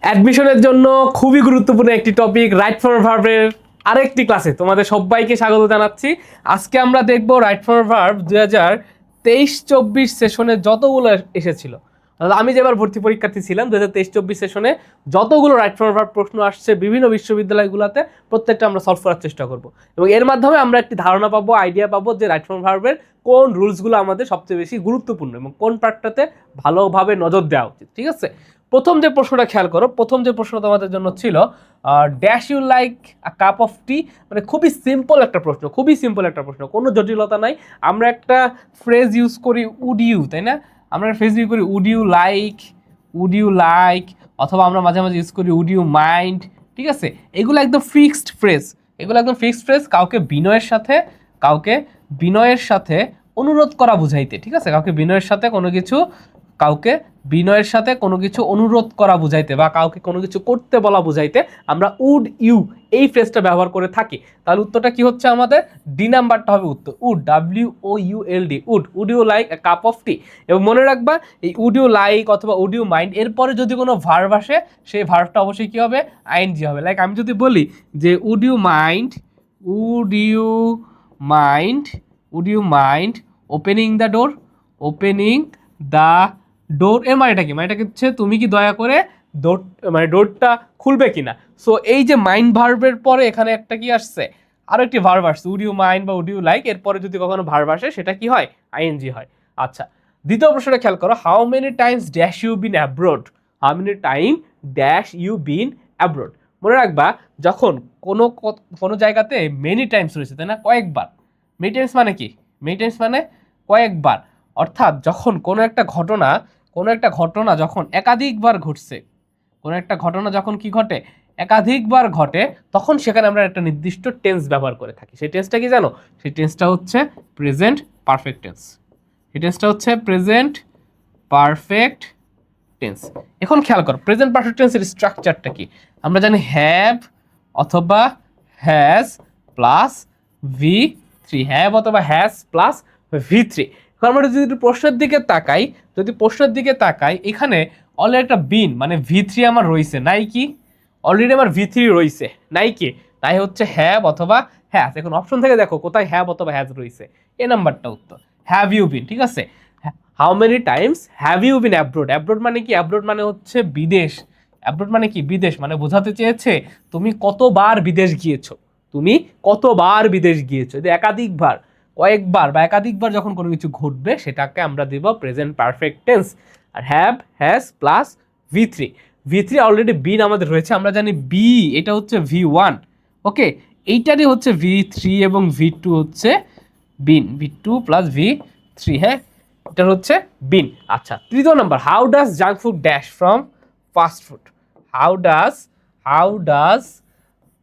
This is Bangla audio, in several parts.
অ্যাডমিশনের জন্য খুবই গুরুত্বপূর্ণ একটি টপিক রাইট ফর্ম ভার্বের আরেকটি ক্লাসে তোমাদের সবাইকে স্বাগত জানাচ্ছি। আজকে আমরা দেখব রাইট ফর্ম ভার্ব 2023-24 সেশনে যতগুলো এসেছিল, আমি যেবার ভর্তি পরীক্ষার্থী ছিলাম 2023-24 সেশনে যতগুলো রাইট ফর্ম ভার্ব প্রশ্ন আসছে বিভিন্ন বিশ্ববিদ্যালয়গুলোতে প্রত্যেকটা আমরা সলভ করার চেষ্টা করব এবং এর মাধ্যমে আমরা একটি ধারণা পাবো, আইডিয়া পাবো যে রাইট ফর্ম ভার্বের কোন রুলসগুলো আমাদের সবচেয়ে বেশি গুরুত্বপূর্ণ এবং কোন পার্টটাতে ভালোভাবে নজর দেওয়া উচিত। ঠিক আছে, প্রথম যে প্রশ্নটা খেয়াল করো, প্রথম যে প্রশ্ন তোমাদের জন্য ছিল dash you like a cup of tea, মানে খুবই সিম্পল একটা প্রশ্ন, খুবই সিম্পল একটা প্রশ্ন, কোনো জটিলতা নাই। আমরা একটা ফ্রেজ ইউজ করি উড ইউ, তাই না? আমরা ফ্রেজ ইউজ করি উড ইউ লাইক, অথবা আমরা মাঝে মাঝে ইউজ করি উড ইউ মাইন্ড। ঠিক আছে, এগুলো একদম ফিক্সড ফ্রেজ, এগুলো একদম ফিক্সড ফ্রেজ, কাউকে বিনয়ের সাথে অনুরোধ করা বুঝাইতে। ঠিক আছে, কাউকে বিনয়ের সাথে কোনো কিছু অনুরোধ করা বুঝাইতে বা কাউকে কোনো কিছু করতে বলা বুঝাইতে আমরা উড ইউ এই ফ্রেজটা ব্যবহার করে থাকি। তাহলে উত্তরটা কি হচ্ছে আমাদের? ডি নাম্বারটা হবে উত্তর, would, WOULD, would you like a cup of tea. এবং মনে রাখবা এই উড ইউ লাইক অথবা উড ইউ মাইন্ড এরপরে যদি কোনো ভার্ব আসে সেই ভার্বটা অবশ্যই কি হবে? আইএনজি হবে। লাইক আমি যদি বলি যে would you mind opening the door, এর মানেটা কি? মানেটা হচ্ছে তুমি কি দয়া করে ডোরটা খুলবে কিনা। সো এই যে মাইন্ড ভার্বের পরে এখানে একটা কি আসছে? আরো একটি ভার্ব আসছে, উড ইউ মাইন্ড বা উড ইউ লাইক, এরপরে যদি কখনো ভার্ব আসে সেটা কি হয়? আইএনজি হয়। আচ্ছা, দ্বিতীয় প্রশ্নটা খেয়াল করো, how many times dash you been abroad. মনে রাখবা যখন কোনো জায়গাতে মেনি টাইমস রয়েছে, তাই না? কয়েকবার। মেনি টাইমস মানে কি? মেনি টাইমস মানে কয়েকবার। অর্থাৎ যখন কোনো একটা ঘটনা যখন একাধিকবার ঘটছে, একাধিকবার ঘটে, তখন সেখানে আমরা একটা নির্দিষ্ট টেন্স ব্যবহার করে থাকি। সেই টেন্সটা কি জানো? সেই টেন্সটা হচ্ছে প্রেজেন্ট পারফেক্ট টেন্স। এখন খেয়াল করো প্রেজেন্ট পারফেক্ট টেন্সের স্ট্রাকচারটা কি? আমরা জানি হ্যাভ অথবা হ্যাজ প্লাস V3, আমরা যদি প্রশ্নের দিকে তাকাই এখানে অলরেডি একটা বিন মানে V3 আমার রয়েছে, নাই কি? অলরেডি আমার V3 রয়েছে, নাই কি? তাই হচ্ছে হ্যাভ অথবা হ্যাজ। এখন অপশন থেকে দেখো কোথায় হ্যাভ অথবা হ্যাজ রয়েছে, এ নাম্বারটা উত্তর, হ্যাভ ইউ বিন। ঠিক আছে, how many times have you been abroad. Abroad মানে কি? অ্যাব্রোড মানে হচ্ছে বিদেশ। অ্যাব্রোড মানে কি? বিদেশ। মানে বোঝাতে চেয়েছে তুমি কতবার বিদেশ গিয়েছো। যে একাধিকবার, কয়েকবার বা একাধিকবার যখন কোনো কিছু ঘটবে সেটাকে আমরা দিব প্রেজেন্ট পারফেক্ট টেন্স। আর have, has plus V3 already been আমাদের রয়েছে, আমরা জানি বি এটা হচ্ছে V1। ওকে, এইটারই হচ্ছে V3 এবং V2 হচ্ছে বিন, V2 প্লাস V3। হ্যাঁ, এটা হচ্ছে বিন। আচ্ছা, তৃতীয় number, how does junk food dash from fast food. How does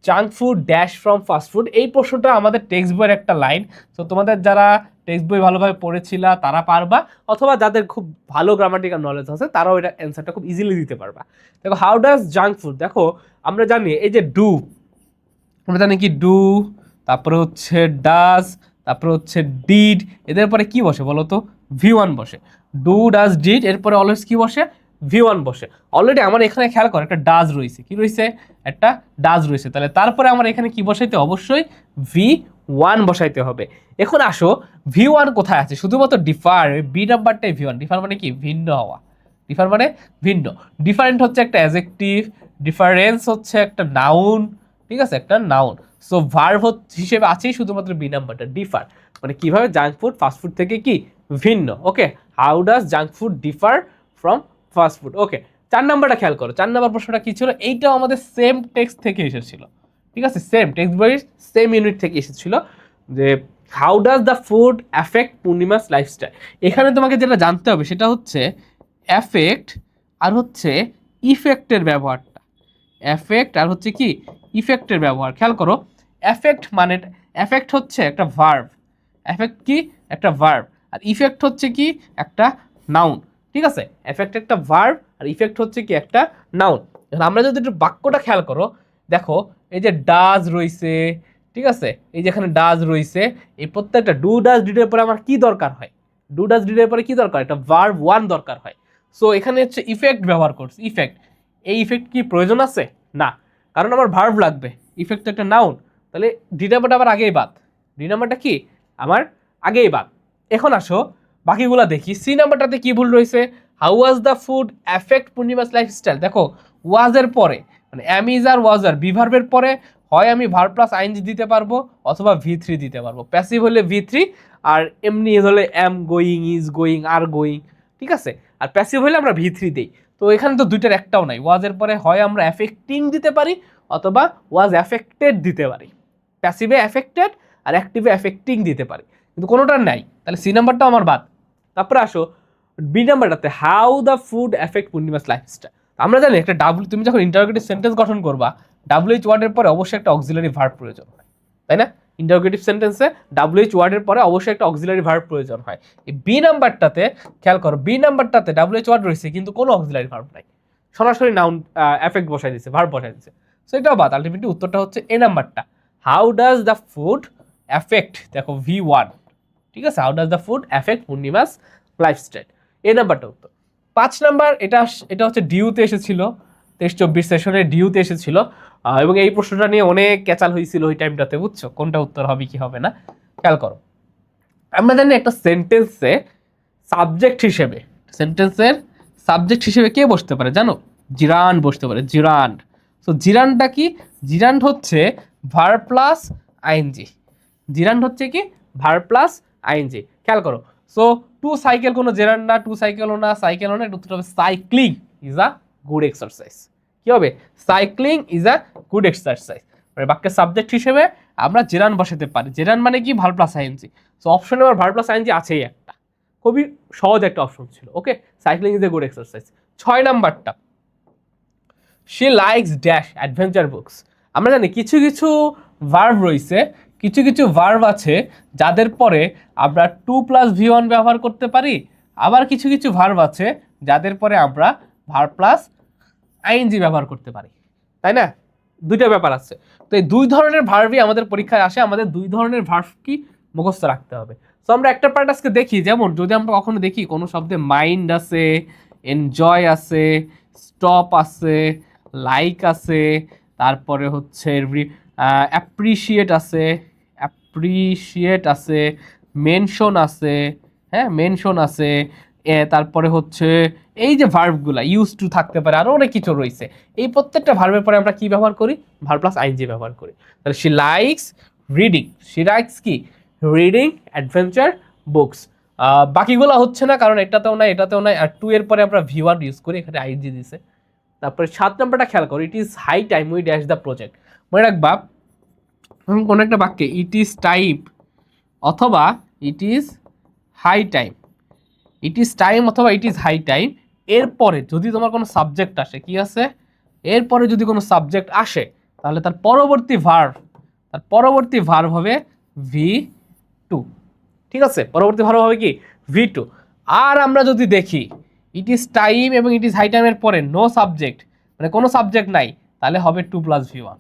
junk food dash from fast food. এই প্রশ্নটা আমাদের টেক্সট বইয়ের একটা লাইন। তো তোমাদের যারা টেক্সট বই ভালোভাবে পড়েছিলা তারা পারবা, অথবা যাদের খুব ভালো গ্রামাটিক্যাল নলেজ আছে তারাও এটা অ্যান্সারটা খুব ইজিলি দিতে পারবা। দেখো হাউ ডাজ জাঙ্ক ফুড, দেখো আমরা জানি এই যে আমরা জানি কি ডু, তারপরে হচ্ছে ডাজ, তারপরে হচ্ছে ডিড, এদের পরে কি বসে বলো তো? V1 বসে। ডু ডাজ ডিড এরপরে অলওয়েজ কি বসে? V1 বসে। অলরেডি আমার এখানে খেয়াল করো একটা ডাজ রয়েছে, কি রয়েছে? একটা ডাজ রয়েছে। তাহলে তারপরে আমার এখানে কি বসাইতে? অবশ্যই V1 বসাইতে হবে। এখন আসো V1 কোথায় আছে? শুধুমাত্র ডিফার, বি নাম্বারটাই V1। ডিফার মানে কি? ভিন্ন হওয়া। ডিফার মানে ভিন্ন। ডিফারেন্ট হচ্ছে একটা অ্যাডজেক্টিভ, ডিফারেন্স হচ্ছে একটা নাউন। ঠিক আছে, একটা নাউন। সো ভার্ব হিসেবে আছেই শুধুমাত্র বি নাম্বারটা, ডিফার। মানে কিভাবে জাঙ্ক ফুড ফাস্ট ফুড থেকে কি ভিন্ন। Okay, how does junk food differ from fast food. Okay, 4 নাম্বারটা খেয়াল করো। 4 নাম্বার প্রশ্নটা কি ছিল? এইটাও আমাদের সেম টেক্সট থেকে এসেছিল। ঠিক আছে, সেম টেক্সট বই সেম ইউনিট থেকে এসেছিল যে how does the food affect Purnima's lifestyle. এখানে তোমাকে যেটা জানতে হবে সেটা হচ্ছে অ্যাফেক্ট আর হচ্ছে ইফেক্টের ব্যবহারটা। অ্যাফেক্ট আর হচ্ছে কি ইফেক্টের ব্যবহার। খেয়াল করো অ্যাফেক্ট হচ্ছে একটা ভার্ব, অ্যাফেক্ট কি একটা ভার্ব, আর ইফেক্ট হচ্ছে কি একটা নাউন। ঠিক আছে, এফেক্ট একটা ভার্ব আর ইফেক্ট হচ্ছে কি একটা নাউন। আমরা যদি একটু বাক্যটা খেয়াল করো, দেখো এই যে ডাজ রইছে, ঠিক আছে, এই যেখানে ডাজ রইছে, এই প্রত্যেকটা ডু ডাজ ডিডের পরে আমার কি দরকার হয়? একটা ভার্ব 1 দরকার হয়। সো এখানে হচ্ছে ইফেক্ট ব্যবহার করছে, ইফেক্ট। এই ইফেক্ট কি প্রয়োজন আছে? না, কারণ আমার ভার্ব লাগবে, ইফেক্ট একটা নাউন, তাহলে ডি নাম্বারটা আবার আগেই বাদ, ডি নাম্বারটা কি আমার আগেই বাদ। এখন আসো বাকিগুলা দেখি। সি নাম্বারটাতে কি ভুল রয়েছে? How was the food effect Purnima's lifestyle. দেখো ওয়াজের পরে মানে এম ইজ আর ওয়াজ আর বিভার্বের পরে হয় আমি ভার্ব প্লাস আইএনজি দিতে পারবো অথবা V3 দিতে পারবো। প্যাসিভ হলে V3 আর এমনি হলে am going, is going, are going, ঠিক আছে। আর প্যাসিভ হলে আমরা V3 দিই। তো এখানে তো দুইটার একটাও নাই। ওয়াজের পরে হয় আমরা এফেক্টিং দিতে পারি অথবা ওয়াজ এফেক্টেড দিতে পারি। প্যাসিভে এফেক্টেড আর অ্যাক্টিভে এফেক্টিং দিতে পারি, কিন্তু কোনোটার নাই, তাহলে সি নাম্বারটাও আমার বাদ। তারপরে আসো বি নাম্বারটাতে, how the food effect Purnima's lifestyle. আমরা জানি একটা তুমি যখন ইন্টারোগেটিভ সেন্টেন্স গঠন করবা, WH ওয়ার্ডের পরে অবশ্যই একটা অক্সিলারি ভার্ব প্রয়োজন হয়, তাই না? ইন্টারোগেটিভ সেন্টেন্সে WH ওয়ার্ডের পরে অবশ্যই একটা অক্সিলারি ভার্ব প্রয়োজন হয়। এই বি নাম্বারটাতে খেয়াল করো, বি নাম্বারটাতে WH ওয়ার্ড রয়েছে কিন্তু কোনো অক্সিলারি ভার্ব নাই, সরাসরি নাউন এফেক্ট বসাই দিচ্ছে, ভার্ব বসাই দিচ্ছে। সো এটাও বাদ। আলটিমেটলি উত্তরটা হচ্ছে এ নাম্বারটা, how does the food effect, দেখো V1, ঠিক আছে, how does the food effect Purnima's lifestyle, A নাম্বারটা উত্তর। 5 নাম্বার, এটা হচ্ছে ডিউতে এসেছিল, 23-24 সেশনে ডিউতে এসেছিল, এবং এই প্রশ্নটা নিয়ে অনেক ক্যাচাল হয়েছিল ওই টাইমটাতে, বুঝছো কোনটা উত্তর হবে কি হবে না। খেয়াল করো, আমরা জানি একটা সেন্টেন্সে সাবজেক্ট হিসেবে, সেন্টেন্সের সাবজেক্ট হিসেবে কে বসতে পারে জানো? জিরান্ড বসতে পারে, জিরান্ড। সো জিরান্ডটা কি? জিরান্ড হচ্ছে ভার্ব প্লাস আইএনজি। জিরান্ড হচ্ছে কি? Verb plus ING. খেয়াল করো, সো টু সাইকেল কোনো জেরান্ড না, টু সাইকেলও না, সাইকেলও না, এটা উত্তর হবে cycling is a good exercise. কি হবে? Cycling is a good exercise. মানে বাক্যের সাবজেক্ট হিসেবে আমরা জেরান বসাতে পারি। জেরান মানে কি? Verb plus ING. সো অপশনে আমার ভার্ব প্লাস আইএনজি আছেই একটা, খুবই সহজ একটা অপশন ছিল। Okay, cycling is a good exercise. 6 নাম্বারটা, she likes dash adventure books. আমরা জানি কিছু কিছু ভার্ব রয়েছে, কিছু কিছু ভার্ব আছে যাদের পরে আমরা 2+V1 ব্যবহার করতে পারি, আবার কিছু কিছু ভার্ব আছে যাদের পরে আমরা ভার্ব প্লাস আইএনজি ব্যবহার করতে পারি, তাই না? দুইটা ব্যাপার আছে। তো এই দুই ধরনের ভার্বই আমাদের পরীক্ষায় আসে, আমাদের দুই ধরনের ভার্ব কি মুখস্থ রাখতে হবে। তো আমরা একটা পার্ট আজকে দেখি, যেমন যদি আমরা কখনো দেখি কোনো শব্দে মাইন্ড আছে, এনজয় আছে, স্টপ আছে, লাইক আছে, তারপরে হচ্ছে অ্যাপ্রিসিয়েট আছে, মেনশন আছে, হ্যাঁ মেনশন আছে, তারপরে হচ্ছে এই যে ভার্বগুলা ইউজ টু থাকতে পারে, আরও অনেক কিছু রয়েছে। এই প্রত্যেকটা ভার্বের পরে আমরা কি ব্যবহার করি? ভার্ব প্লাস আইএনজি ব্যবহার করি। তাহলে she likes reading, she likes কি? Reading adventure books. বাকিগুলো হচ্ছে না, কারণ এটাতেও নাই, এটাতেও নাই, আর 2 এর পরে আমরা V1 ইউজ করি, এখানে আইএনজি দিছে। তারপরে 7 নম্বরটা খেয়াল করো, it is high time we dash the project. মনে রাখবা, কোনো একটা বাক্যে ইট ইজ টাইম অথবা it is high time, it is time অথবা ইট ইজ হাই টাইম, এরপরে যদি তোমার কোনো সাবজেক্ট আসে, কি আছে? এরপরে যদি কোনো সাবজেক্ট আসে, তাহলে তার পরবর্তী ভার্ব হবে V2, ঠিক আছে? পরবর্তী ভার্ব হবে কি? V2। আর আমরা যদি দেখি ইট ইজ টাইম এবং ইট ইজ হাই টাইমের পরে নো সাবজেক্ট, মানে কোনো সাবজেক্ট নাই, তাহলে হবে 2+V1।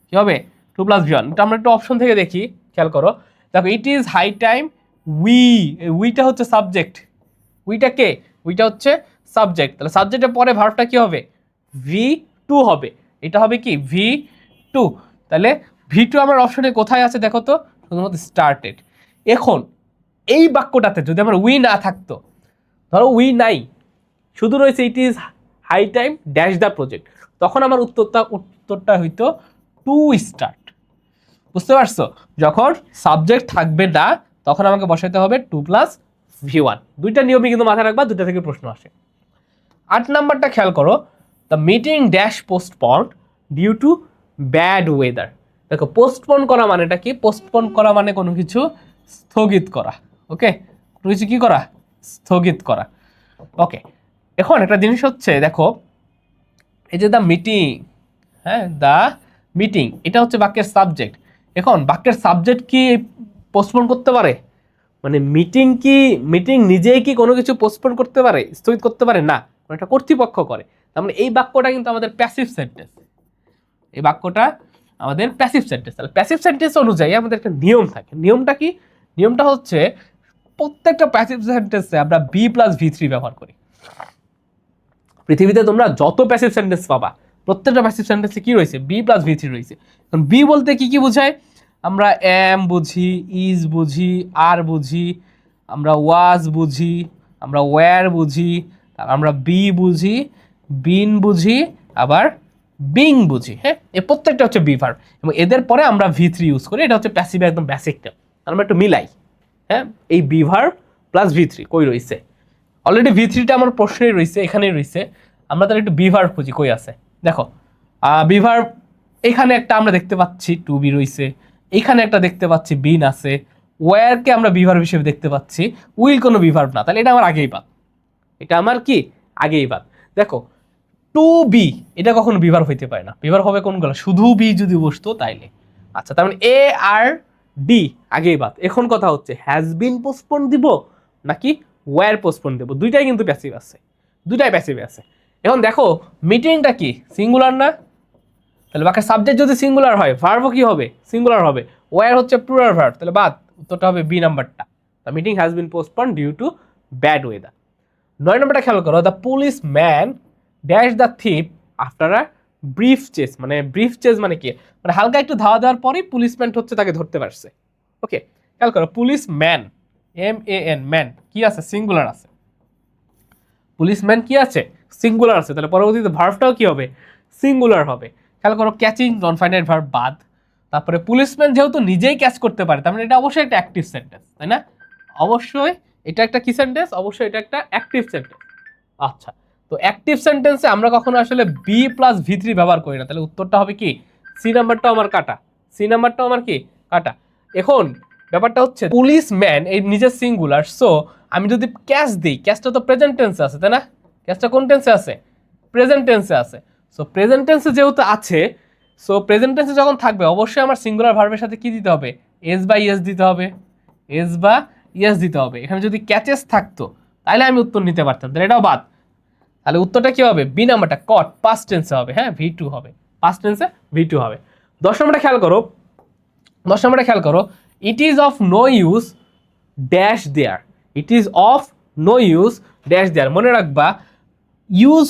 কি হবে? 2+V1। এটা আমরা একটু অপশন থেকে দেখি, খেয়াল করো, দেখো ইট ইজ হাই টাইম উইটা হচ্ছে সাবজেক্ট, উইটা কে? উইটা হচ্ছে সাবজেক্ট, তাহলে সাবজেক্টের পরে ভার্বটা কি হবে? V2 হবে। এটা হবে কি? V2। তাহলে V2 আমার অপশনে কোথায় আছে দেখো তো? শুধুমাত্র স্টার্টেড। এখন এই বাক্যটাতে যদি আমার উই না থাকতো, ধরো উই নাই, শুধু রয়েছে it is high time dash the project, তখন আমার উত্তরটা হইতো টু স্টার্ট। বুঝতে পারছো? যখন সাবজেক্ট থাকবে না তখন আমাকে বসাতে হবে 2+V1। দুইটা নিয়মই কিন্তু মাথায় রাখবা, দুইটা থেকে প্রশ্ন আসে। 8 নাম্বারটা খেয়াল করো, the meeting dash postpone due to bad weather. দেখো পোস্টপন করা মানেটা কি? পোস্টপন করা মানে কোনো কিছু স্থগিত করা। ওকে, কোনো কিছু কি করা? স্থগিত করা। ওকে, এখন একটা জিনিস হচ্ছে, দেখো এই যে দ্য মিটিং, হ্যাঁ দ্য মিটিং, এটা হচ্ছে বাক্যের সাবজেক্ট। এখন বাক্যের সাবজেক্ট কি পোস্টপোন করতে পারে? মানে মিটিং নিজেই কি কোনো কিছু পোস্টপোন করতে পারে, স্থগিত করতে পারে? না, এটা কর্তৃপক্ষ করে। তার মানে এই বাক্যটা কিন্তু আমাদের প্যাসিভ সেন্টেন্স, এই বাক্যটা আমাদের প্যাসিভ সেন্টেন্স। তাহলে প্যাসিভ সেন্টেন্স অনুযায়ী আমাদের একটা নিয়ম থাকে। নিয়মটা কি? নিয়মটা হচ্ছে প্রত্যেকটা প্যাসিভ সেন্টেন্সে আমরা B+V3 ব্যবহার করি। পৃথিবীতে তোমরা যত প্যাসিভ সেন্টেন্স পাবা প্রত্যেকটা প্যাসিভ সেন্টেন্সে কি রয়েছে বি প্লাস ভি থ্রি রয়েছে। কারণ বি বলতে কি কি বোঝায়, আমরা এম বুঝি, ইজ বুঝি, আর বুঝি, আমরা ওয়াজ বুঝি, আমরা ওয়্যার বুঝি, আমরা বি বুঝি, বিন বুঝি, আবার বিং বুঝি। হ্যাঁ, এই প্রত্যেকটা হচ্ছে বি ভার্ব এবং এদের পরে আমরা ভি থ্রি ইউজ করি। এটা হচ্ছে প্যাসিভ একদম বেসিকটা। আমরা একটু মিলাই। হ্যাঁ, এই be verb plus V three কই রয়েছে, অলরেডি ভি থ্রিটা আমার প্রশ্নেই রয়েছে, এখানেই রয়েছে। আমরা তাহলে একটু বি ভার্ব খুঁজি কই আছে। দেখো বি ভার্ব এখানে একটা আমরা দেখতে পাচ্ছি টু বি রয়েছে, এখানে একটা দেখতে পাচ্ছি বিন আছে, ওয়্যারকে আমরা বি ভার্ব হিসেবে দেখতে পাচ্ছি, উইল কোনো বি ভার্ব না, তাহলে এটা আমার আগেই বাদ, এটা আমার কি আগেই বাদ। দেখো টু বি এটা কখনো বি ভার্ব হইতে পারে না, বি ভার্ব হবে কোনগুলো, শুধু বি যদি বসতো তাইলে। আচ্ছা, তার মানে এ আর ডি আগেই বাদ। এখন কথা হচ্ছে হ্যাজ বিন পোস্টপোন দিব নাকি ওয়্যার পোস্টপোন দেব, দুইটাই কিন্তু প্যাসিভ আছে, দুইটাই প্যাসিভ আছে। এখন দেখো মিটিংটা কি সিঙ্গুলার না, তাহলে বাকি সাবজেক্ট যদি সিঙ্গুলার হয় ভার্বও কি হবে সিঙ্গুলার হবে, ওয়্যার হচ্ছে প্লুরাল ভার্ব, তাহলে বাদ, উত্তরটা হবে বি নাম্বারটা। The meeting has been postpone due to bad weather. 9 নম্বরটা খেয়াল করো, the policeman dash the thief after a brief chase. মানে ব্রিফ চেস মানে কি, মানে হালকা একটু ধাওয়া দেওয়ার পরেই পুলিশম্যান হচ্ছে তাকে ধরতে পারছে। ওকে, খেয়াল করো policeman M A N man কি আছে সিঙ্গুলার আছে, পুলিশম্যান কি আছে সিঙ্গুলার আছে, তাহলে পরবর্তীতে ভার্বটাও কি হবে সিঙ্গুলার হবে। খেয়াল করো ক্যাচিং নন ফাইনাইট ভার্ব বাদ, তারপরে পুলিশম্যান যেহেতু নিজেই ক্যাচ করতে পারে তার মানে এটা অবশ্যই একটা অ্যাক্টিভ সেন্টেন্স, তাই না? অবশ্যই এটা একটা কি সেন্টেন্স, অবশ্যই এটা একটা অ্যাক্টিভ সেন্টেন্স। আচ্ছা, তো অ্যাক্টিভ সেন্টেন্সে আমরা কখনো আসলে বি প্লাস ভি থ্রি ব্যবহার করি না, তাহলে উত্তরটা হবে কি সি নাম্বারটাও আমার কাটা, সি নাম্বারটাও আমার কি কাটা। এখন ব্যাপারটা হচ্ছে পুলিশ ম্যান এই নিজের সিঙ্গুলার, সো আমি যদি ক্যাচ দিই, ক্যাচটা তো প্রেজেন্ট টেন্সে আছে তাই না, ক্যাচটা কোন টেন্সে আছে প্রেজেন্ট টেন্সে আছে। সো প্রেজেন্ট টেন্সে যেহেতু আছে, সো প্রেজেন্ট টেন্সে যখন থাকবে অবশ্যই আমার সিঙ্গুলার ভার্বের সাথে কি দিতে হবে এস বা ইয়েস দিতে হবে, এস বা ইয়েস দিতে হবে। এখানে যদি ক্যাচেস থাকতো তাহলে আমি উত্তর নিতে পারতাম, তাহলে এটাও বাদ। তাহলে উত্তরটা কি হবে বি নাম্বারটা কট পাস্ট টেন্সে হবে, হ্যাঁ ভি টু হবে, পাস্ট টেন্সে ভি টু হবে। 10 নম্বরটা খেয়াল করো, 10 নম্বরটা খেয়াল করো, it is of no use dash there, it is of no use dash there. মনে রাখবা ইউজ,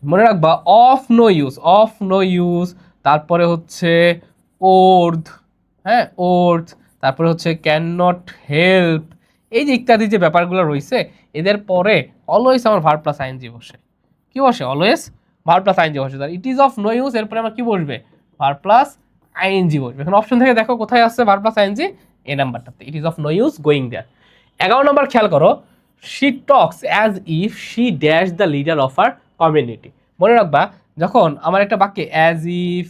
মনে রাখবা of no use, of no use, তারপরে হচ্ছে ওর্থ, হ্যাঁ ওর্থ, তারপরে হচ্ছে ক্যান নট হেল্প, এই যে ইত্যাদি যে ব্যাপারগুলো রয়েছে এদের পরে অলওয়েজ আমার ভার্ব প্লাস আইএনজি বসে, কি বসে অলওয়েজ ভার্ব প্লাস আইএনজি বসে। তার it is of no use এরপরে আমার কি বসবে ভার্ব প্লাস আইএনজি বসবে। এখন অপশন থেকে দেখো কোথায় আসছে ভার্ব প্লাস আইএনজি, এ নাম্বারটাতে it is of no use going there. 11 নম্বর খেয়াল করো, she talks as if she dash the leader of our community. মনে রাখবা যখন আমার একটা বাক্যে অ্যাজ ইফ,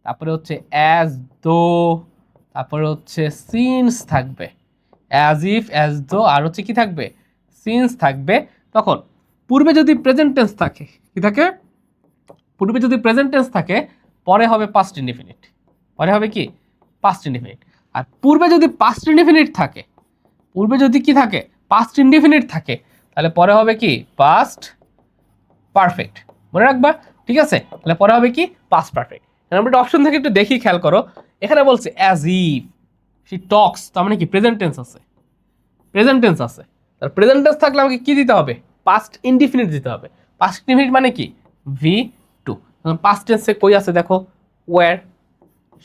তারপরে হচ্ছে অ্যাজ দো, তারপরে হচ্ছে সিন্স থাকবে, অ্যাজ ইফ অ্যাজ দো আর হচ্ছে কি থাকবে সিন্স থাকবে, তখন পূর্বে যদি প্রেজেন্ট টেন্স থাকে কি থাকে, পূর্বে যদি প্রেজেন্ট টেন্স থাকে পরে হবে পাস্ট ইনডিফিনিট, পরে হবে কি পাস্ট ইনডিফিনিট। আর পূর্বে যদি পাস্ট ইনডিফিনিট থাকে, পূর্বে যদি কি থাকে পাস্ট ইনডিফিনিট থাকে তাহলে পরে হবে কি পাস্ট পারফেক্ট, মনে রাখবা ঠিক আছে। তাহলে পরে হবে কি পাস্ট পারফেক্ট। আমরা অপশন থেকে একটু দেখি খেয়াল করো, এখানে বলছে অ্যাজ ইফ শি টক্স, তার মানে কি প্রেজেন্ট টেন্স আছে, প্রেজেন্ট টেন্স আছে, তার প্রেজেন্ট টেন্স থাকলে আমাকে কি দিতে হবে পাস্ট ইনডিফিনিট দিতে হবে। পাস্ট ইনডিফিনিট মানে কি ভি টু, পাস্ট টেন্সে কই আছে দেখো were,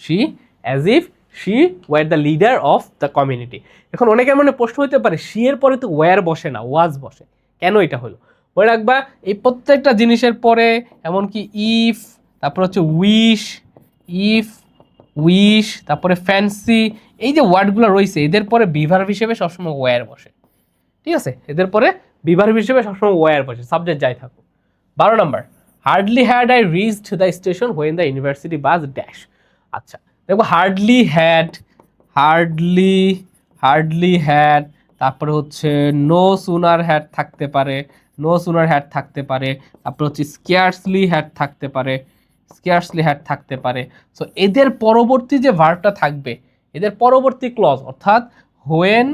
she as if she were the leader of the community. এখন অনেকের মনে প্রশ্ন হতে পারে শি এর পরে তো ওয়্যার বসে না ওয়াজ বসে, কেন এটা হলো? মনে রাখবা এই প্রত্যেকটা জিনিসের পরে এমনকি ইফ, তারপর হচ্ছে উইশ, ইফ উইশ, তারপরে ফ্যান্সি, এই যে ওয়ার্ডগুলো রয়েছে এদের পরে বিভার্ব হিসেবে সবসময় ওয়্যার বসে, ঠিক আছে, এদের পরে বিভার্ব হিসেবে সবসময় ওয়্যার বসে, সাবজেক্ট যাই থাকুক। 12 নম্বর, hardly had I reached the station when the university bus dash. আচ্ছা দেখো hardly had, hardly, hardly had, তারপরে হচ্ছে নো সুনার হ্যাড থাকতে পারে, নো সুনার হ্যাড থাকতে পারে, তারপর হচ্ছে স্কেয়ার্সলি হ্যাড থাকতে পারে, স্কেয়ার্সলি হ্যাড থাকতে পারে। সো এদের পরবর্তী যে ভার্বটা থাকবে, এদের পরবর্তী ক্লজ অর্থাৎ হোয়েন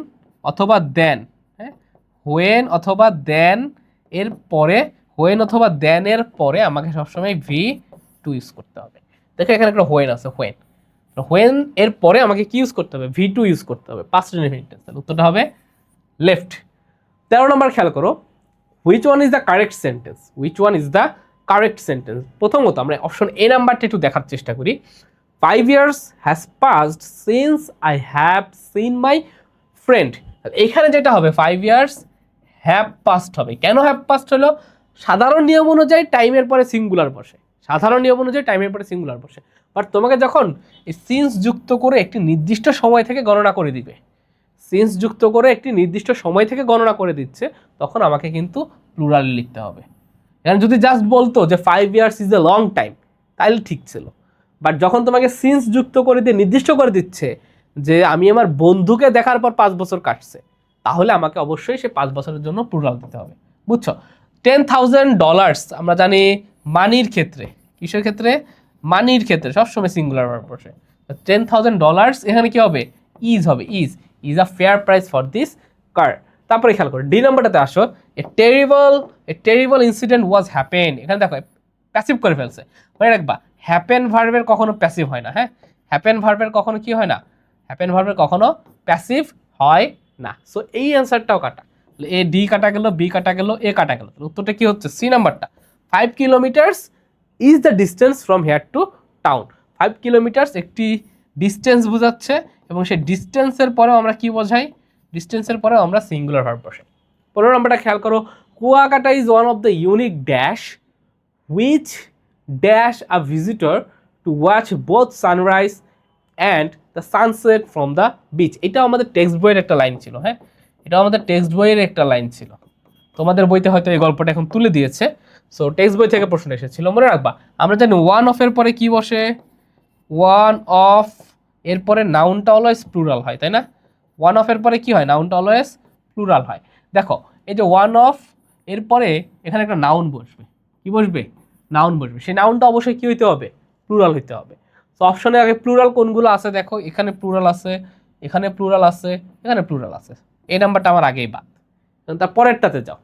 অথবা দেন, হ্যাঁ হোয়েন অথবা দেন এর পরে, হোয়েন অথবা দেন এর পরে আমাকে সবসময় ভি টু ইউজ করতে হবে। দেখো এখানে একটা হোয়েন আছে, হোয়েন, হোয়েন এর পরে আমাকে কি ইউজ করতে হবে ভি টু ইউজ করতে হবে পাস্ট ইনডিফিনিট টেন্স, উত্তরটা হবে লেফট। 13 নম্বর খেয়াল করো, which one is the correct sentence, which one is the correct sentence. প্রথমত আমরা অপশন এ নাম্বারটা একটু দেখার চেষ্টা করি। 5 years has passed since I have seen my friend। এখানে যেটা হবে 5 years have passed হবে। কেন have passed হলো? সাধারণ নিয়ম অনুযায়ী টাইমের পরে সিঙ্গুলার বসে, সাধারণ নিয়ম অনুযায়ী টাইমের পরে সিঙ্গুলার বসে। বাট তোমাকে যখন এই সিন্স যুক্ত করে একটি নির্দিষ্ট সময় থেকে গণনা করে দিবে, সিন্স যুক্ত করে একটি নির্দিষ্ট সময় থেকে গণনা করে দিচ্ছে, তখন আমাকে কিন্তু প্লুরাল লিখতে হবে। এখানে যদি জাস্ট বলতো যে 5 years is a long time, তাহলে ঠিক ছিল। বাট যখন তোমাকে সিন্স যুক্ত করে দিয়ে নির্দিষ্ট করে দিচ্ছে যে আমি আমার বন্ধুকে দেখার পর 5 বছর কাটছে, তাহলে আমাকে অবশ্যই সে 5 বছরের জন্য প্লুরাল দিতে হবে। বুঝছো? $10,000 আমরা জানি মানির ক্ষেত্রে, কিসের ক্ষেত্রে? মানির ক্ষেত্রে সবসময় সিঙ্গুলার ভার্ব বসে। $10,000 এখানে কি হবে? ইজ হবে, is a fair price for this কার। তারপরে খেয়াল করো ডি নাম্বারটাতে আসো। A terrible incident was happen. এখানে দেখো প্যাসিভ করে ফেলছে। মনে রাখবা হ্যাপেন ভার্বের কখনো প্যাসিভ হয় না। হ্যাঁ, হ্যাপেন ভার্বের কখনো কি হয় না? হ্যাপেন ভার্বের কখনো প্যাসিভ হয় না। সো এই অ্যান্সারটাও কাটা। এ ডি কাটা গেল, বি কাটা গেল, এ কাটা গেল। উত্তরটা কি হচ্ছে? সি নাম্বারটা। 5 kilometers is the distance from here two town. 5 kilometers একটি ডিস্টেন্স বোঝাচ্ছে, এবং সেই ডিস্টেন্সের পরেও আমরা কি বোঝাই? ডিস্টেন্সের পরেও আমরা সিঙ্গুলার ভার্ব বসাই। 15 নম্বরটা খেয়াল করো। Kuakata is one of the unique dash which dash a visitor to watch both sunrise and the sunset from the beach. এটাও আমাদের টেক্সট বইয়ের একটা লাইন ছিল। হ্যাঁ, এটাও আমাদের টেক্সট বইয়ের একটা লাইন ছিল। তোমাদের বইতে হয়তো এই গল্পটা এখন তুলে দিয়েছে। সো টেক্সট বই থেকে প্রশ্ন এসেছিল, মনে রাখবা। আমরা জানি ওয়ান অফ এর পরে কি বসে? ওয়ান অফ এরপরে নাউনটা অলওয়েজ প্লুরাল হয়, তাই না? ওয়ান অফ এর পরে কি হয়? নাউনটা অলওয়েজ প্লুরাল হয়। দেখো এই যে ওয়ান অফ এরপরে এখানে একটা নাউন বসবে। কি বসবে? নাউন বসবে। সেই নাউনটা অবশ্যই কি হইতে হবে? প্লুরাল হইতে হবে। তো অপশনে আগে প্লুরাল কোনগুলো আছে দেখো। এখানে প্লুরাল আছে, এখানে প্লুরাল আছে, এখানে প্লুরাল আছে। এই নাম্বারটা আমার আগেই বাদ। তার পরেরটাতে যাও।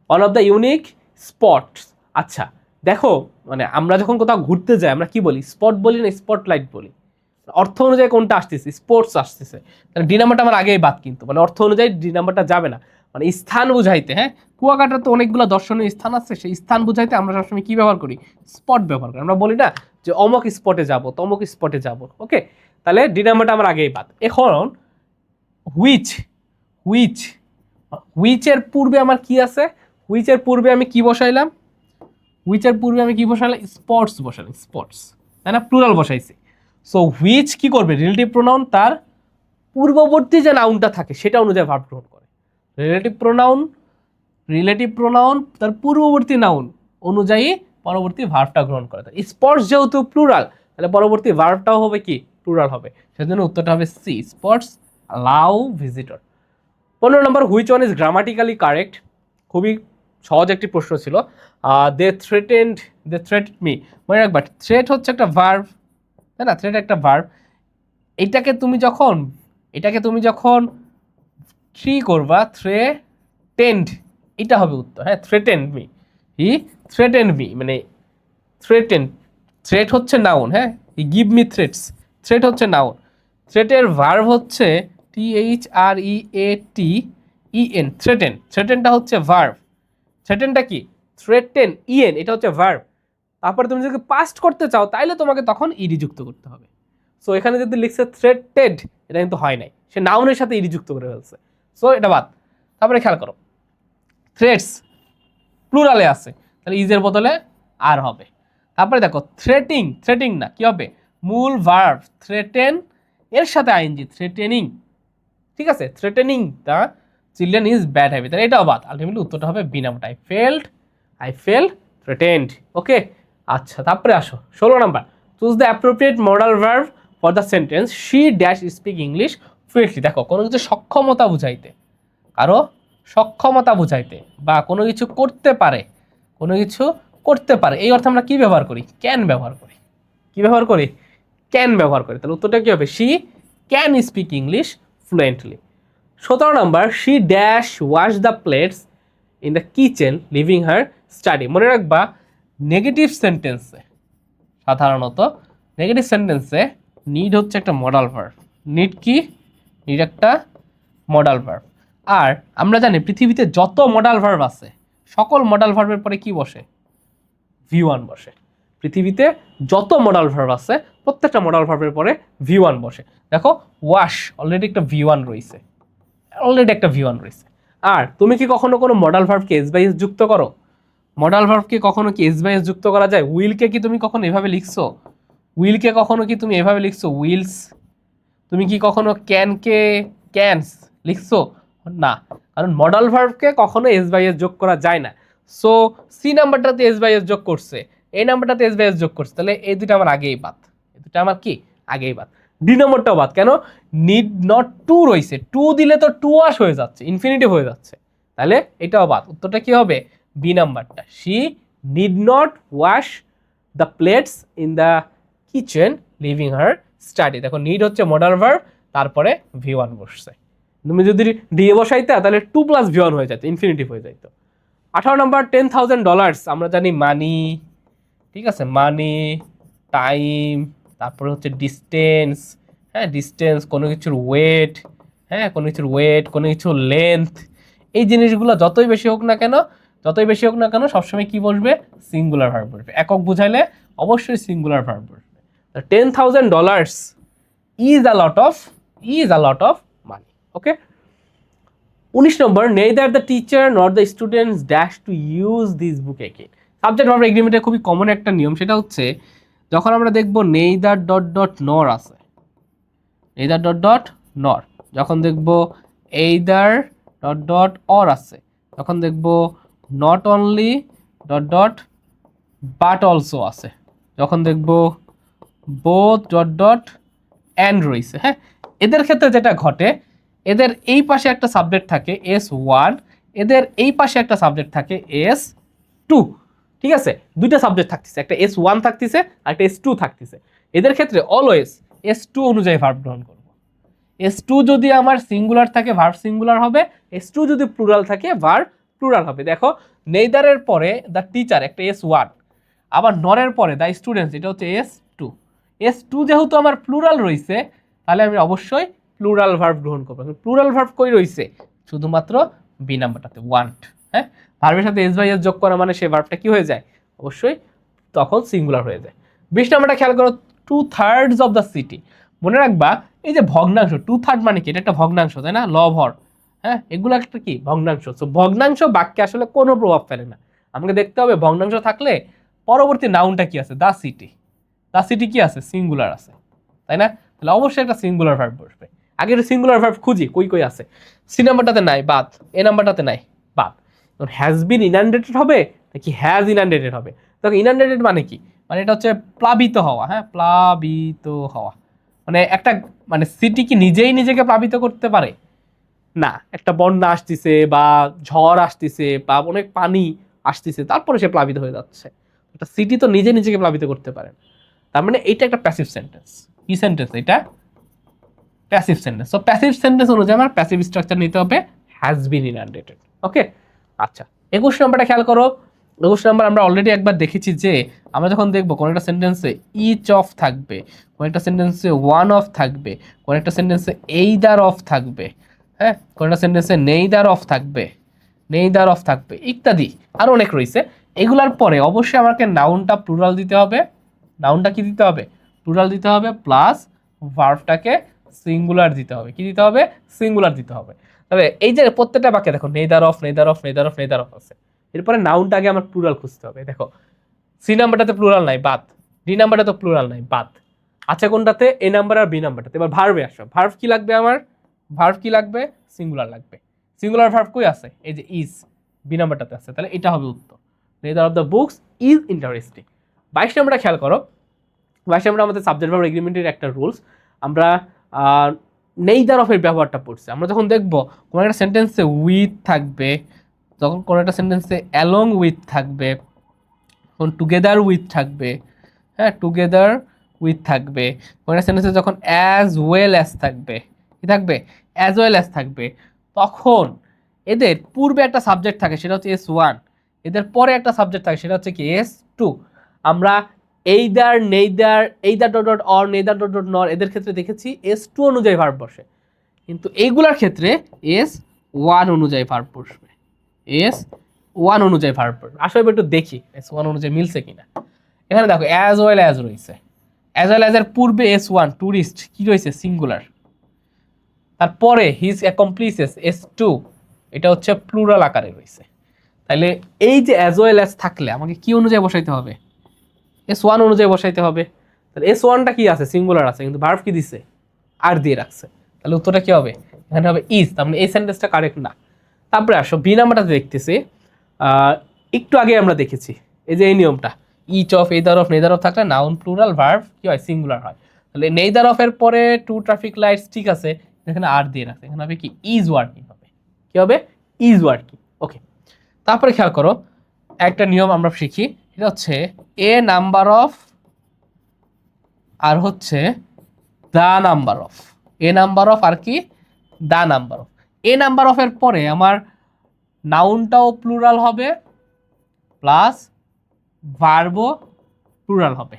One of the unique spots. আচ্ছা দেখো, মানে আমরা যখন কোথাও ঘুরতে যাই আমরা কি বলি? স্পট বলি না স্পটলাইট বলি? অর্থ অনুযায়ী কোনটা আসতেছে? স্পোর্টস আসতেছে। তাহলে ডি নাম্বারটা আমার আগেই বাদ, কিন্তু মানে অর্থ অনুযায়ী ডি নাম্বারটা যাবে না। মানে স্থান বুঝাইতে, হ্যাঁ, কুয়াকাটার তো অনেকগুলো দর্শনীয় স্থান আছে, সেই স্থান বুঝাইতে আমরা সবসময় কি ব্যবহার করি? স্পট ব্যবহার করি। আমরা বলি না যে অমুক স্পটে যাব, তমুক স্পটে যাব। ওকে, তাহলে ডি নাম্বারটা আমার আগেই বাদ। এখন হুইচ, হুইচ, হুইচের পূর্বে আমার কি আছে? হুইচের পূর্বে আমি কি বসাইলাম? হুইচের পূর্বে আমি কি বসাইলাম? স্পটস বসাইলাম, স্পটস, তাই না? প্লুরাল বসাইছি। সো হুইচ কি করবে? রিলেটিভ প্রোনাউন তার পূর্ববর্তী যে নাউনটা থাকে সেটা অনুযায়ী ভার্ব গ্রহণ করে। রিলেটিভ প্রোনাউন তার পূর্ববর্তী নাউন অনুযায়ী পরবর্তী ভার্বটা গ্রহণ করে। স্পটস যেহেতু প্লুরাল, তাহলে পরবর্তী ভার্বটাও হবে কি? প্লুরাল হবে। সেজন্য উত্তরটা হবে সি, স্পটস লাউ visitor. 15 number, which one is grammatically correct. খুবই সহজ একটি প্রশ্ন ছিল। দে থ্রেটেন্ড মি। মনে রাখবা থ্রেট হচ্ছে একটা ভার্ব, তাই না? থ্রেট একটা ভার্ব। এটাকে তুমি যখন থ্রি করবা, থ্রেটেন্ড, এটা হবে উত্তর। হ্যাঁ, থ্রেটেন্ড মি, হি থ্রেটেন্ড মি, মানে থ্রেট হচ্ছে নাউন। হ্যাঁ, হি গিভ মি থ্রেটস, থ্রেট হচ্ছে নাউন। থ্রেটের ভার্ব হচ্ছে THREATEN, থ্রেটেনটা হচ্ছে ভার্ব। থ্রেটেনটা কি? থ্রেটেন, ইএন, এটা হচ্ছে ভার্ব। তারপরে তুমি যদি পাস্ট করতে চাও তাইলে তোমাকে তখন ইডি যুক্ত করতে হবে। সো এখানে যদি লিখছে থ্রেটেড, এটা কিন্তু হয় নাই, সে নাউনের সাথে ইডি যুক্ত করে ফেলছে। সো এটা বাদ। তারপরে খেয়াল করো, থ্রেটস প্লুরালে আছে, তাহলে ইজের বদলে আর হবে। তারপরে দেখো থ্রেটিং না, কি হবে? মূল ভার্ব থ্রেটেন এর সাথে আইএনজি, থ্রেটেনিং। ঠিক আছে, threatening the children is bad habit, তাহলে এটাও বাদ। আলটিমেটলি উত্তরটা হবে বি নাম্বারটা, আই ফেল্ড থ্রেটেন্ড। ওকে, আচ্ছা তারপরে আসো 16 number. Choose the appropriate modal verb for the sentence she dash speak English fluently. দেখো কোনো কিছু সক্ষমতা বুঝাইতে, কারো সক্ষমতা বুঝাইতে, বা কোনো কিছু করতে পারে, এই অর্থে আমরা কি ব্যবহার করি? ক্যান ব্যবহার করি। কি ব্যবহার করি? ক্যান ব্যবহার করি। তাহলে উত্তরটা কি হবে? She can speak English fluently. 17 number, she dash wash the plates in the kitchen leaving her study. মনে রাখবা নেগেটিভ সেন্টেন্সে, সাধারণত নেগেটিভ সেন্টেন্সে নিড হচ্ছে একটা মডাল ভার্ব। নিড কি? নিড একটা মডাল ভার্ব। আর আমরা জানি পৃথিবীতে যত মডাল ভার্ব আছে সকল মডাল ভার্বের পরে কি বসে? V1 বসে। পৃথিবীতে যত মডাল ভার্ব আছে প্রত্যেকটা মডাল ভার্বের পরে V1 বসে। দেখো ওয়াশ অলরেডি একটা V1 রয়েছে, আর তুমি কি কখনো কোনো মডাল ভার্বকে এস বাই এস যুক্ত করো? মডাল ভার্বকে কখনো কি এস বাই এস যুক্ত করা যায়? উইলকে কি তুমি কখনো এভাবে লিখছো? উইলস? তুমি কি কখনো ক্যানকে ক্যানস লিখছো? না, কারণ মডাল ভার্বকে কখনো এস বাই এস যোগ করা যায় না। সো সি নাম্বারটাতে এস বাই এস যোগ করছে, এই নাম্বারটাতে এস বাই এস যোগ করছে, তাহলে এই দুটো আমার আগেই বাদ, ডি নম্বরটাও বাদ। কেন? নিড নট টু রয়েছে, টু দিলে তো টু ওয়াশ হয়ে যাচ্ছে, ইনফিনিটিভ হয়ে যাচ্ছে, তাহলে এটাও বাদ। উত্তরটা কি হবে? বি নাম্বারটা, she need not wash the plates in the kitchen leaving her study. দেখো নিড হচ্ছে মডাল ভার্ব, তারপরে V1 বসছে। তুমি যদি ডি এ বসাইতে তাহলে 2 + V1 হয়ে যেত, ইনফিনিটিভ হয়ে যেত। 18 নম্বর $10,000, আমরা জানি মানি, ঠিক আছে, মানি, টাইম, তারপরে হচ্ছে ডিস্টেন্স, হ্যাঁ ডিস্টেন্স, কোনো কিছুর ওয়েট, কোনো কিছুর লেন্থ, এই জিনিসগুলো যতই বেশি হোক না কেন সবসময় কি বসবে? সিঙ্গুলার ভার্ব বসবে। একক বুঝাইলে অবশ্যই সিঙ্গুলার ভার্ব বসবে। $10,000 is a lot of money. Okay. 19 number, neither the teacher nor the students dash to use this book again. Subject verb এগ্রিমেন্টের খুবই কমন একটা নিয়ম, সেটা হচ্ছে যখন আমরা দেখব neither ... আছে, যখন দেখব either ... or আছে, তখন দেখব not only ... but also আছে, যখন দেখব both ... and রয়েছে। হ্যাঁ, এদের ক্ষেত্রে যেটা ঘটে, এদের এই পাশে একটা সাবজেক্ট থাকে S1, এদের এই পাশে একটা সাবজেক্ট থাকে S2, ঠিক আছে, দুইটা সাবজেক্ট থাকতেছে, একটা S1 থাকতেছে আর একটা S2 থাকতেছে। এদের ক্ষেত্রে অলওয়েজ S2 অনুযায়ী ভার্ব গ্রহণ করব। S2 যদি আমার সিঙ্গুলার থাকে ভার্ব সিঙ্গুলার হবে, S2 যদি প্লুরাল থাকে ভার্ব প্লুরাল হবে। দেখো নেইদারের পরে দ্য টিচার একটা S1, আবার নরের পরে দ্য স্টুডেন্টস এটা হচ্ছে S2 যেহেতু আমার প্লুরাল রয়েছে, তাহলে আমি অবশ্যই প্লুরাল ভার্ব গ্রহণ করবো। প্লুরাল ভার্ব কই রয়েছে? শুধুমাত্র বি নাম্বারটাতে, ওয়ান্ট। হ্যাঁ, ভার্বের সাথে এস বাই এস যোগ করা মানে সেই ভার্বটা কি হয়ে যায়? অবশ্যই তখন সিঙ্গুলার হয়ে যায়। 20 নাম্বারটা খেয়াল করো, 2/3 অফ দ্য সিটি। মনে রাখবা এই যে ভগ্নাংশ, 2/3 মানে কি? এটা একটা ভগ্নাংশ, তাই না? লভর, হ্যাঁ, এগুলো একটা কি? ভগ্নাংশ। তো ভগ্নাংশ বাক্যে আসলে কোনো প্রভাব ফেলে না। আমাকে দেখতে হবে ভগ্নাংশ থাকলে পরবর্তী নাউনটা কি আছে? দা সিটি কি আছে? সিঙ্গুলার আছে, তাই না? তাহলে অবশ্যই একটা সিঙ্গুলার ভার্ব বসবে। আগে একটা সিঙ্গুলার ভার্ব খুঁজি, কই আছে? সি নাম্বারটাতে নাই, বাদ। এ নাম্বারটাতে নাই, বাদ। হ্যাজ বিন ইনান্ডেটেড হবে নাকি হ্যাজ ইনান্ডেটেড হবে? দেখো ইনান্ডেটেড মানে কি? মানে এটা হচ্ছে প্লাবিত হওয়া। হ্যাঁ, প্লাবিত হওয়া মানে একটা, মানে সিটি কি নিজেই নিজেকে প্লাবিত করতে পারে? না, একটা বন্যা আসতেছে বা ঝড় আসতেছে বা অনেক পানি আসতেছে, তারপরে সে প্লাবিত হয়ে যাচ্ছে। একটা সিটি তো নিজে নিজেকে প্লাবিত করতে পারে। তার মানে এটা একটা প্যাসিভ সেন্টেন্স। কি সেন্টেন্স এটা? Passive sentence. So passive sentence অনুযায়ী আমার প্যাসিভ স্ট্রাকচার নিতে হবে হ্যাজ বিন ইনান্ডেটেড। ওকে, আচ্ছা 21 নম্বরটা খেয়াল করো। 21 নম্বর আমরা অলরেডি একবার দেখেছি যে আমরা যখন দেখবো কোন একটা সেন্টেন্সে ইচ অফ থাকবে, কোন একটা সেন্টেন্সে ওয়ান অফ থাকবে, কোন একটা সেন্টেন্সে এইদার অফ থাকবে, হ্যাঁ, কোন একটা সেন্টেন্সে নেইদার অফ থাকবে ইত্যাদি আরো অনেক রয়েছে। এগুলার পরে অবশ্যই আমাকে নাউনটা প্লুরাল দিতে হবে। নাউনটা কি দিতে হবে? প্লুরাল দিতে হবে, প্লাস ভার্বটাকে সিঙ্গুলার দিতে হবে। কি দিতে হবে? সিঙ্গুলার দিতে হবে। তবে এই যে প্রত্যেকটা বাক্যে দেখো নেইদার অফ আছে, এরপরে নাউনটা আগে আমার প্লুরাল খুঁজতে হবে। দেখো সি নাম্বারটাতে প্লুরাল নাই, বাদ। ডি নাম্বারটাতে প্লুরাল নাই, বাদ। আচ্ছা কোনটাতে? এ নাম্বার আর বি নাম্বারটাতে। এবার ভার্বে আসো। ভার্ব কি লাগবে আমার? সিঙ্গুলার লাগবে। সিঙ্গুলার ভার্ব কই আছে? এই যে ইজ, বি নাম্বারটাতে আছে, তাহলে এটা হবে উত্তর। Neither of the books is interesting. 22 নম্বরটা খেয়াল করো। 22 নম্বর আমাদের সাবজেক্ট ভার্ব এগ্রিমেন্টের একটা রুলস। আমরা নেইদার অফের ব্যবহারটা পড়ছি। আমরা যখন দেখব কোনো একটা সেন্টেন্সে উইথ থাকবে, যখন কোনো একটা সেন্টেন্সে অ্যালং উইথ থাকবে, তখন টুগেদার উইথ থাকবে, হ্যাঁ, টুগেদার উইথ থাকবে। কোনো একটা সেন্টেন্সে যখন অ্যাজ ওয়েল অ্যাজ থাকবে, কি থাকবে? অ্যাজ ওয়েল অ্যাজ থাকবে, তখন এদের পূর্বে একটা সাবজেক্ট থাকে, সেটা হচ্ছে S1, এদের পরে একটা সাবজেক্ট থাকে, সেটা হচ্ছে কি? S2। আমরা either dot or, neither dot নর, এদের ক্ষেত্রে দেখেছি S2 অনুযায়ী ভার্ব বসে, কিন্তু এইগুলার ক্ষেত্রে S1 অনুযায়ী ভার্ব বসবে। ওয়ান অনুযায়ী ভার্ব আসলে একটু দেখি S1 অনুযায়ী মিলছে কিনা। এখানে দেখো অ্যাজ ওয়েল অ্যাজ রয়েছে, অ্যাজ ওয়েল অ্যাজ এর পূর্বে S1 টুরিস্ট কি রয়েছে সিঙ্গুলার, তারপরে হিজ অ্যাকমপ্লিসেস S2 এটা হচ্ছে প্লুরাল আকারে রয়েছে। তাহলে এই যে অ্যাজ ওয়েল অ্যাজ থাকলে আমাকে কি অনুযায়ী বসাইতে হবে, S1 অনুযায়ী বসাইতে হবে। তাহলে S1টা কি আছে সিঙ্গুলার আছে, কিন্তু ভার্ব কি দিছে আর দিয়ে রাখছে, তাহলে উত্তরটা কি হবে এখানে হবে ইজ। তার মানে এই সেন্টেন্সটা কারেক্ট না। তারপরে আসো বি নাম্বারটা দেখতেছি, একটু আগে আমরা দেখেছি এই যে এই নিয়মটা each of either of neither of থাকলে নাউন প্লুরাল ভার্ব কি হয় সিঙ্গুলার হয়। তাহলে নেদার অফ এর পরে টু ট্রাফিক লাইটস ঠিক আছে, এখানে আর দিয়ে রাখছে, এখানে হবে কি ইজ ওয়ার্কিং হবে, কি হবে ইজ ওয়ার্কিং। ওকে, তারপরে খেয়াল করো একটা নিয়ম আমরা শিখি, এটা হচ্ছে এ নাম্বার অফ আর হচ্ছে the number of, A number of আর কি the number of. A number of এর পরে আমার নাউনটাও প্লুরাল হবে প্লাস ভার্বও প্লুরাল হবে।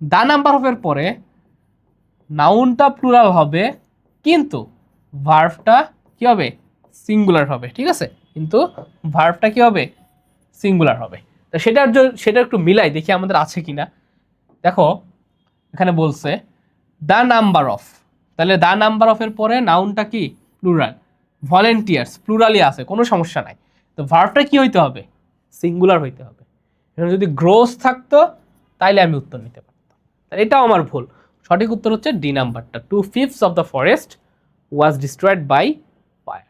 দা নাম্বার অফ এর পরে নাউনটা প্লুরাল হবে কিন্তু ভার্বটা কি হবে সিঙ্গুলার হবে, ঠিক আছে, কিন্তু ভার্বটা কি হবে সিঙ্গুলার হবে। তো সেটা একটু মিলাই দেখি আমাদের আছে কিনা। দেখো এখানে বলছে দা নাম্বার অফ, তাহলে দা নাম্বার অফ এর পরে নাউনটা কি প্লুরাল, ভলেন্টিয়ার্স প্লুরালই আছে কোনো সমস্যা নাই, তো ভার্বটা কি হইতে হবে সিঙ্গুলার হইতে হবে। এখানে যদি গ্রোস থাকতো তাইলে আমি উত্তর নিতে পারতাম, তাহলে এটাও আমার ভুল। সঠিক উত্তর হচ্ছে ডি নাম্বারটা, 2/5 of the forest was destroyed by fire.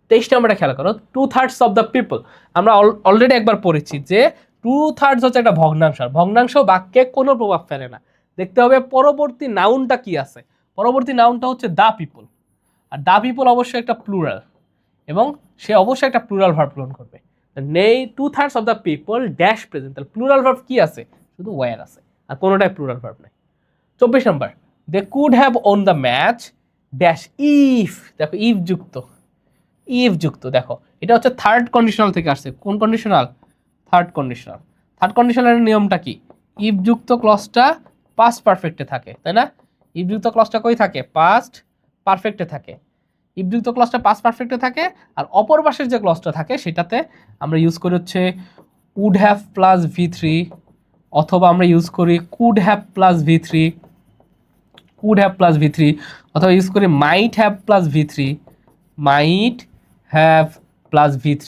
23 নাম্বারটা খেয়াল করো 2/3 অফ দ্য পিপল, আমরা অলরেডি একবার পড়েছি যে 2/3 হচ্ছে একটা ভগ্নাংশ, আর ভগ্নাংশ বাক্যে কোনো প্রভাব ফেলে না। দেখতে হবে পরবর্তী নাউনটা কি আছে, পরবর্তী নাউনটা হচ্ছে the people, R the people অবশ্যই একটা প্লুরাল এবং সে অবশ্যই একটা প্লুরাল ভার্ব পূরণ করবে। নেই 2/3 of the people dash present, তাহলে প্লুরাল ভার্ব কি আছে শুধু ওয়্যার আছে, আর কোনোটাই প্লুরাল ভার্ব নাই। 24 number they could have won the match dash if, দেখো ইফ যুক্ত, ইফ যুক্ত, দেখো এটা হচ্ছে থার্ড কন্ডিশনাল থেকে আসছে। কোন কন্ডিশনাল? Third conditional. থার্ড কন্ডিশনালের নিয়মটা কি, ইফ যুক্ত ক্লজটা পাস্ট পারফেক্টে থাকে, তাই না? ইফ যুক্ত ক্লজটা কই থাকে? পাস্ট পারফেক্টে থাকে। ইফ যুক্ত ক্লজটা পাস্ট পারফেক্টে থাকে, আর অপর পাশের যে ক্লজটা থাকে সেটাতে আমরা ইউজ করি হচ্ছে উড হ্যাভ প্লাস V3, অথবা আমরা ইউজ করি could have plus V3, could have plus V3, অথবা ইউজ করি might have plus V3, might have plus V3,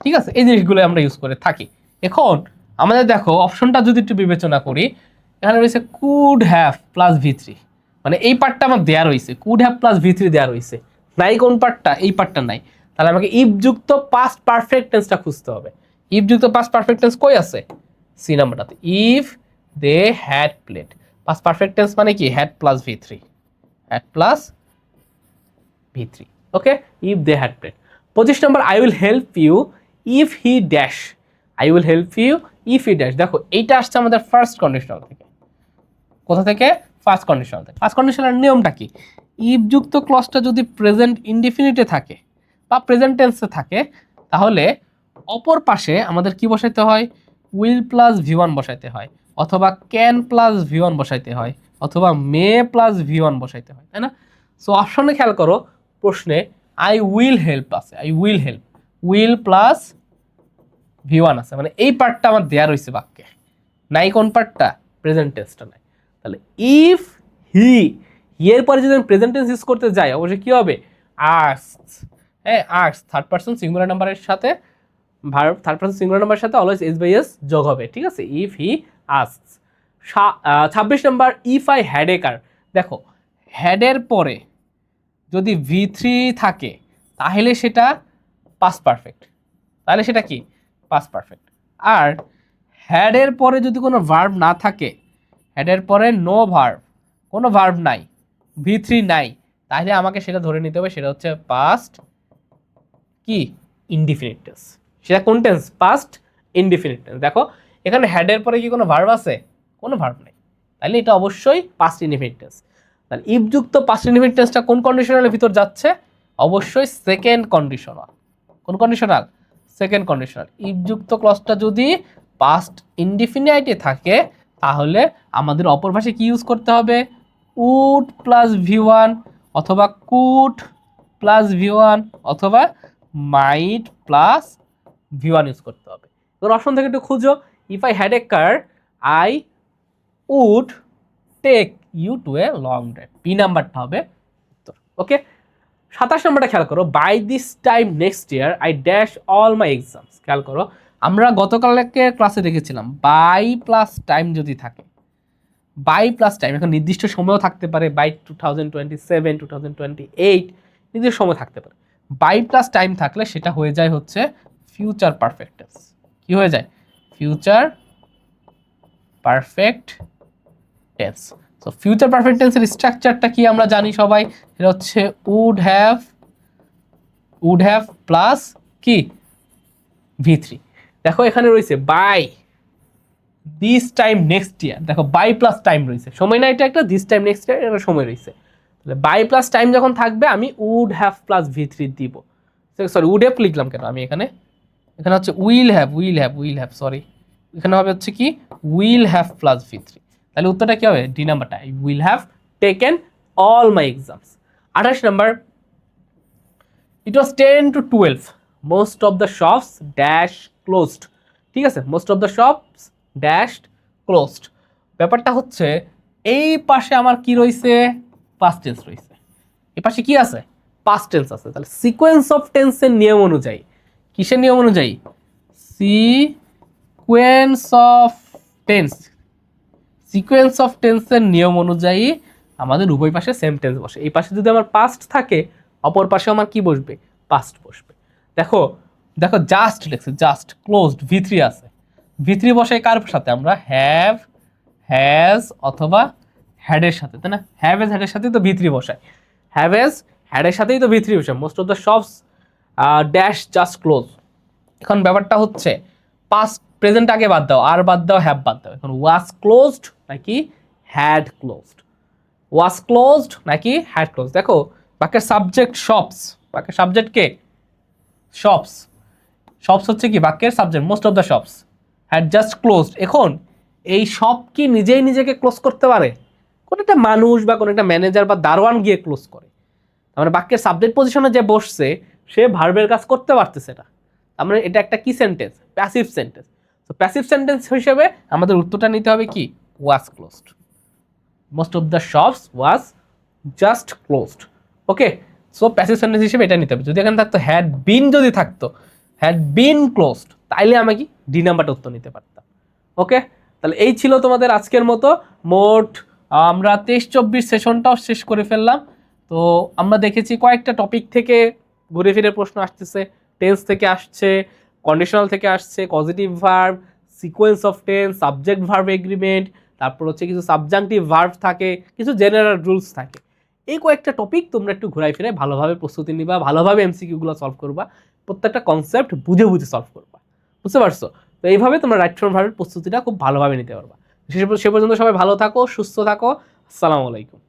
ঠিক আছে, এই জিনিসগুলো আমরা ইউজ করে থাকি। এখন আমাদের দেখো অপশনটা যদি একটু বিবেচনা করি, এখানে রয়েছে কুড হ্যাভ প্লাস V3, মানে এই পার্টটা আমার দেয়া রয়েছে, কুড হ্যাভ প্লাস V3 দেয়া রয়েছে, নাই কোন পার্টটা? এই পার্টটা নাই। তাহলে আমাকে ইফ যুক্ত পাস্ট পারফেক্ট টেন্সটা খুঁজতে হবে। ইফ যুক্ত পাস্ট পারফেক্ট টেন্স কই আছে? সি নাম্বারটাতে, if they had played. Past perfect tense মানে কি? Had plus V3, had plus V3, okay, if they had played. 25 নম্বর I will help you if he dash, I will help you if he dash. দেখো এইটা আসছে আমাদের ফার্স্ট কন্ডিশনাল থেকে। কোথা থেকে? ফার্স্ট কন্ডিশনাল থেকে। ফার্স্ট কন্ডিশনাল নিয়মটা কি? ইফ যুক্ত ক্লজটা যদি প্রেজেন্ট ইনডিফিনিটে থাকে বা প্রেজেন্ট টেন্সে থাকে, তাহলে অপর পাশে আমাদের কি বসাইতে হয়? উইল প্লাস V1 বসাইতে হয়, অথবা ক্যান প্লাস V1 বসাইতে হয়, অথবা মে প্লাস V1 বসাইতে হয়, তাই না? সো অপশনে খেয়াল করো, প্রশ্নে আই উইল হেল্প আছে, I will help, will plus V1 আছে, মানে এই পার্টটা আমার দেয়া রয়েছে বাক্যে, নাই কোন পার্টটা? প্রেজেন্ট টেন্সটা নাই। তাহলে ইফ হি, এর পরে যদি আমি প্রেজেন্ট টেন্স ইউজ করতে যাই, অবশ্যই কি হবে? আস্কস, হ্যাঁ আস্কস, থার্ড পারসন সিঙ্গুলার নাম্বারের সাথে ভার্ব, থার্ড পারসন সিঙ্গুলার নাম্বারের সাথে অলওয়েজ এস বাই এস যোগ হবে, ঠিক আছে, ইফ হি আস্কস। 26 নম্বর if I had a car. দেখো হ্যাডের পরে যদি V3 থাকে তাহলে সেটা পাস্ট পারফেক্ট, তাহলে সেটা কি? Past perfect. আর হ্যাডের পরে যদি কোনো ভার্ব না থাকে, হ্যাডের পরে নো ভার্ব, কোনো ভার্ব নাই, V3 নাই, তাহলে আমাকে সেটা ধরে নিতে হবে সেটা হচ্ছে পাস্ট কি? Indefinite tense. সেটা কোন টেন্স? Past indefinite tense. দেখো এখানে হ্যাডের পরে কি কোনো ভার্ব আছে? কোনো ভার্ব নেই, তাহলে এটা অবশ্যই পাস্ট ইনডিফিনিট টেন্স। তাহলে ইফ যুক্ত পাস্ট ইনডিফিনিট টেন্সটা কোন কন্ডিশনালের ভিতর যাচ্ছে? অবশ্যই সেকেন্ড কন্ডিশনাল। কোন কন্ডিশনাল? Second conditional. ইফ যুক্ত ক্লজটা যদি পাস্ট ইনডিফিনাইটে থাকে, তাহলে আমাদের অপর ভাষায় কি ইউজ করতে হবে? উড প্লাস V1, অথবা কুড প্লাস V1, অথবা মাইট প্লাস V1 ইউজ করতে হবে। এবার অপশন থেকে একটু খুঁজো, if I had a car I would take you to a long drive, B নাম্বারটা হবে উত্তর। ওকে, 27 নম্বরটা খেয়াল করো, by this time next year I dash all my exams. খেয়াল করো, আমরা গতকালকে ক্লাসে দেখেছিলাম বাই প্লাস টাইম যদি থাকে, বাই প্লাস টাইম এখন নির্দিষ্ট সময়ও থাকতে পারে, বাই 2027, 2028 নির্দিষ্ট সময় থাকতে পারে। বাই প্লাস টাইম থাকলে সেটা হয়ে যায় হচ্ছে ফিউচার পারফেক্ট টেন্স। কি হয়ে যায়? Future perfect tense. So future perfect টেন্সের স্ট্রাকচারটা কি আমরা জানি সবাই, এটা হচ্ছে উড হ্যাভ প্লাস কি V3। দেখো এখানে রয়েছে by this time next year, দেখো বাই প্লাস টাইম রয়েছে, সময় না এটা একটা, দিস টাইম নেক্সট ইয়ার এটা সময় রয়েছে। তাহলে বাই প্লাস টাইম যখন থাকবে আমি উড হ্যাভ প্লাস V3 দিব। সরি উড হ্যাভ লিখলাম কেন আমি এখানে, এখানে হচ্ছে উইল হ্যাভ সরি, এখানে হবে হচ্ছে কি উইল হ্যাভ প্লাস V3। তাহলে উত্তরটা কি হবে? ডি নাম্বারটা, will have taken all my exams. 28 number, it was 10 to 12 most of the shops dash closed. ঠিক আছে, most of the shops dashed closed. ব্যাপারটা হচ্ছে এই পাশে আমার কি রয়েছে? পাস্ট টেন্স রয়েছে, এই পাশে কি আছে? পাস্ট টেন্স আছে। তাহলে সিকোয়েন্স অফ টেন্সের নিয়ম অনুযায়ী, কিসের নিয়ম অনুযায়ী? সিকোয়েন্স অফ টেন্সের নিয়ম অনুযায়ী আমাদের উভয় পাশে সেম টেন্স বসে। এই পাশে যদি আমার পাস্ট থাকে, অপর পাশে আমার কি বসবে? পাস্ট বসবে। দেখো জাস্ট লেখছে, জাস্ট ক্লোজড, V3 আছে, V3 বসে কার সাথে? আমরা হ্যাভ, হ্যাজ অথবা হ্যাডের সাথে, তাই না? হ্যাভ এজ হ্যাডের সাথেই তো V3 বসায়, হ্যাভ এজ হ্যাডের সাথেই তো V3 বসায়। Most of the shops dash just close. এখন ব্যাপারটা হচ্ছে পাস্ট প্রেজেন্ট আগে বাদ দাও, আর বাদ দাও, হ্যাভ বাদ দাও। এখন ওয়াজ ক্লোজড নাকি হ্যাড ক্লোজড? ওয়াজ ক্লোজড নাকি হ্যাড ক্লোজ? দেখো বাক্যের সাবজেক্ট শপস, বাক্যের সাবজেক্ট কে? শপস হচ্ছে কি বাক্যের subject. Most of the shops had just closed. এখন এই শপ কি নিজেই নিজেকে ক্লোজ করতে পারে? কোনো একটা মানুষ বা কোনো একটা ম্যানেজার বা দারোয়ান গিয়ে ক্লোজ করে। তার মানে বাক্যের সাবজেক্ট পজিশনে যে বসছে সে ভার্বের কাজ করতে পারতেছে না। তার মানে এটা একটা কি সেন্টেন্স? Passive sentence. তো প্যাসিভ সেন্টেন্স হিসেবে আমাদের উত্তরটা নিতে হবে কি? Was closed. Most of the shops was just closed. Okay, so passive sentence হিসেবে এটা নিতে হবে। যদি এখানে থাকতো হ্যাড বিন, যদি থাকতো হ্যাড বিন ক্লোজড, তাইলে আমি কি ডি নাম্বারটা উত্তর নিতে পারতাম। ওকে, তাহলে এই ছিল তোমাদের আজকের মতো। মোট আমরা 23-24 সেশনটাও শেষ করে ফেললাম। তো আমরা দেখেছি কয়েকটা টপিক থেকে ঘুরে ফিরে প্রশ্ন আসতেছে, টেন্স থেকে আসছে, কন্ডিশনাল থেকে আসছে, positive verb, sequence of tense, subject verb agreement, তারপর হচ্ছে কিছু সাবজাংটিভ ভার্ব থাকে, কিছু জেনারেল রুলস থাকে। এই কয়েকটা টপিক তোমরা একটু ঘুরাই ফিরে ভালোভাবে প্রস্তুতি নিবা, ভালোভাবে এমসিকিউগুলো সলভ করবা, প্রত্যেকটা কনসেপ্ট বুঝে বুঝে সলভ করবা। বুঝতে পারছো? তো এইভাবে তোমরা রাইট ফ্রম ভার্বের প্রস্তুতিটা খুব ভালোভাবে নিতে পারবা। সে পর্যন্ত সবাই ভালো থাকো, সুস্থ থাকো। আসসালামু আলাইকুম।